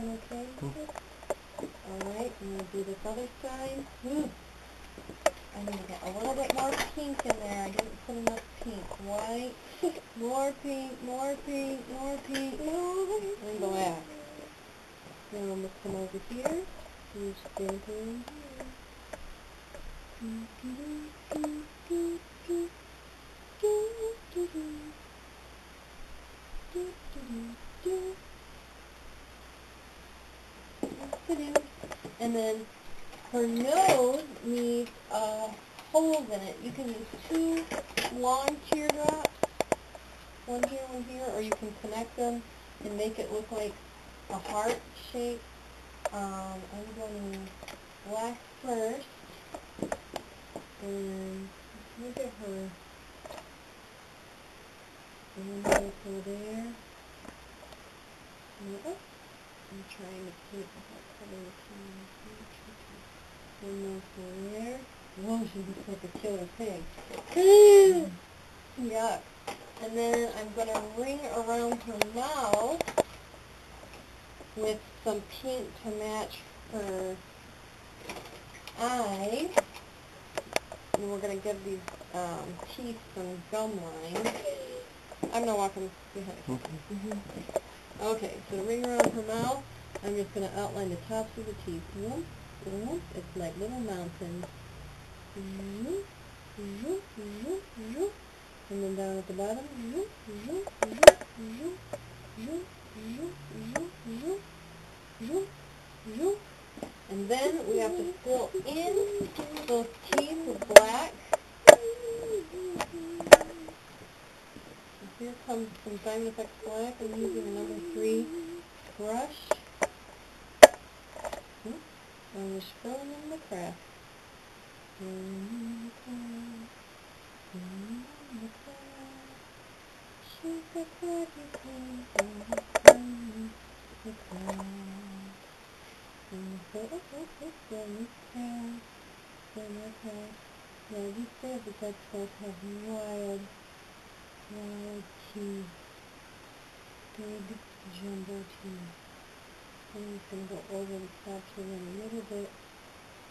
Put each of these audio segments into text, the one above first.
bottom, okay? Alright, and we'll do this other side. I need to get a little bit more pink in there. I didn't put enough pink. White, more pink, more pink, more pink, and black. Now I'm going to come over here. Use stamper in here. And then her nose needs holes in it. You can use 2 long teardrops, one here, or you can connect them and make it look like a heart shape. I'm going to use black first, and look at her. And then go there. I'm trying to keep the color. One more there. Whoa, she looks like a killer pig. Yuck. And then I'm going to ring around her mouth with some pink to match her eyes. And we're going to give these teeth some gum line. I'm not walking behind her. Okay, so to ring around her mouth, I'm just going to outline the tops of the teeth. It's like little mountains. And then down at the bottom. And then we have to fill in those teeth with black. Here comes some Diamond FX black. I'm using a number 3 brush. I'm just filling in the crack. She's a pretty thing. Now these Diamond FX both have wild teeth. Big jumbo teeth. I'm just going to go over the top of them a little bit,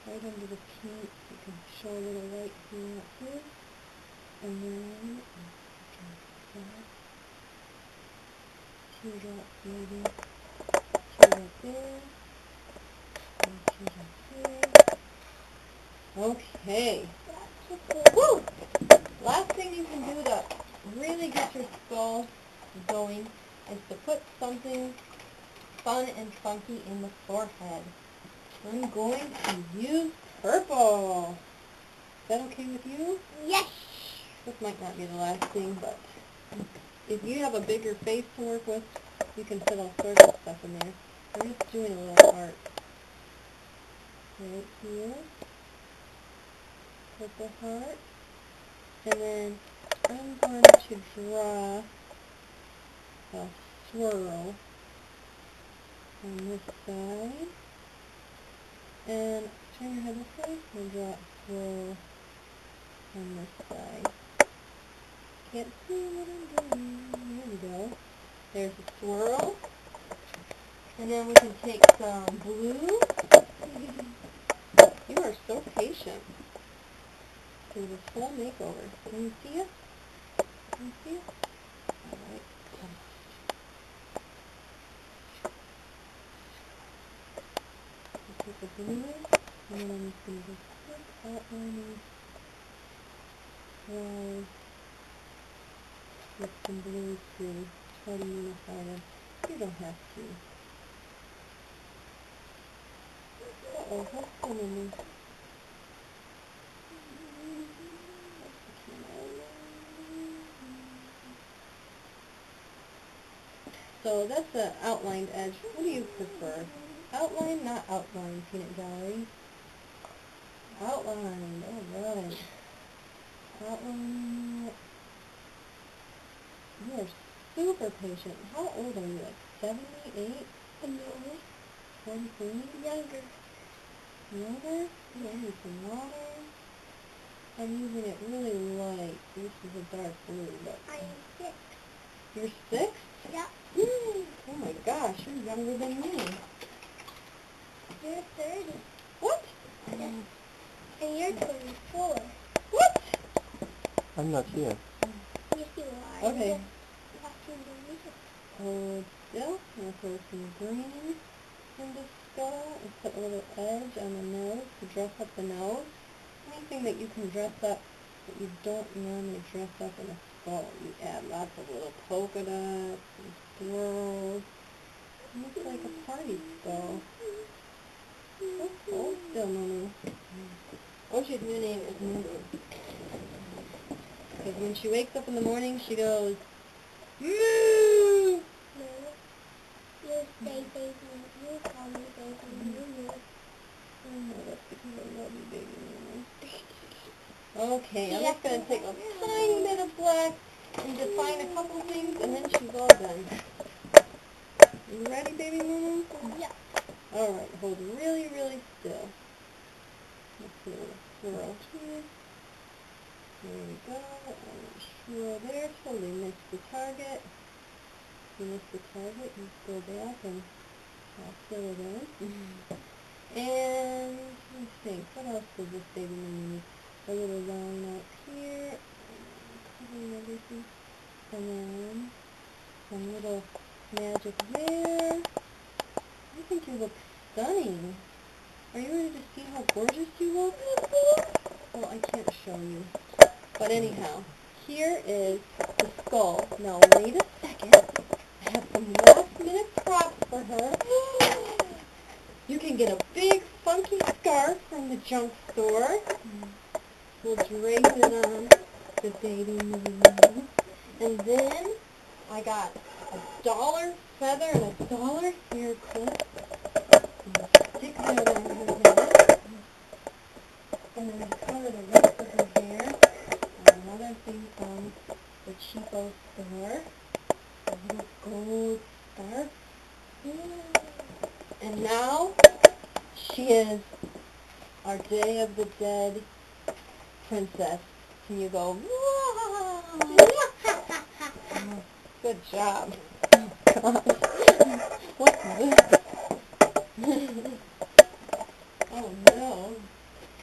right under the pink. You can show a little white if you want to. And then, teardrop maybe. Teardrop there. And teardrop there. Okay. Woo! Last thing you can do to really get your skull going is to put something fun and funky in the forehead. I'm going to use purple. Is that okay with you? Yes. This might not be the last thing, but if you have a bigger face to work with, you can put all sorts of stuff in there. I'm just doing a little heart right here. Purple heart. And then I'm going to draw a swirl on this side. And turn your head this way, and draw a swirl on this side. Can't see what I'm doing. There we go. There's a swirl. And then we can take some blue. You are so patient through this whole makeover. Can you see it? Can you see it? Alright. Take the blue, and then I'm just going to do quick outlining lines with some blue to try to unify them. You don't have to. Uh-oh, what's going on? So that's the outlined edge. What do you prefer? Outline, not outline, peanut gallery. Outlined, alright. Outline it. You are super patient. How old are you? Like 78? No. 43? Younger. Younger? I need some water. I'm using it really light. This is a dark blue, but I'm 6. You're 6? Yeah. Oh my gosh, you're younger than me. You're 30. What? Yeah. And you're 24. What? I'm not here. Yes, you are. Okay. You're watching the video. Hold still. We'll throw some green in the skull and put a little edge on the nose to dress up the nose. Anything that you can dress up that you don't normally dress up in a skull. You add lots of little polka dots and swirls. It looks like a party skull. Oh, hold still, Moo. Oshi's new name is Moo. Because when she wakes up in the morning, she goes, Moo! No. You say baby. You call me baby. Oh no, that's because I love you, baby Moo. Okay, I'm just going to take a tiny bit of black and define a couple things, and then she's all done. You ready, baby Moo? Yeah. Alright, hold really, really still. Let's do a little swirl here. There we go. And a swirl there. Totally missed the target. If you miss the target, you go back and I'll fill it in. And let me think, what else does this baby need? A little line up here, covering everything, and then some little magic there. I think you look stunning. Are you ready to see how gorgeous you look? Well, I can't show you. But anyhow, here is the skull. Now wait a second. I have some last minute props for her. You can get a big funky scarf from the junk store. We'll drape it on the baby Moo. And then I got $1 feather and $1 hair clip. Stick that on her head. And then I cover the rest of her hair. Another thing from the cheapo store. A little gold scarf. And now she is our Day of the Dead princess. Can you go, wow? Good job. What's this? Oh no.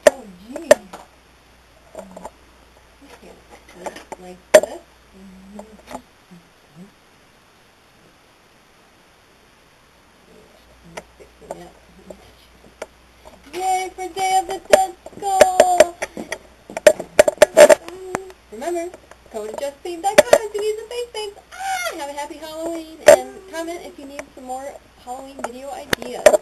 Oh gee. I can't sit like this. I'm fixing it. Yay for Day of the Dead skull! Remember, go to justbabe.com to use the face paints. Have a happy Halloween, and comment if you need some more Halloween video ideas.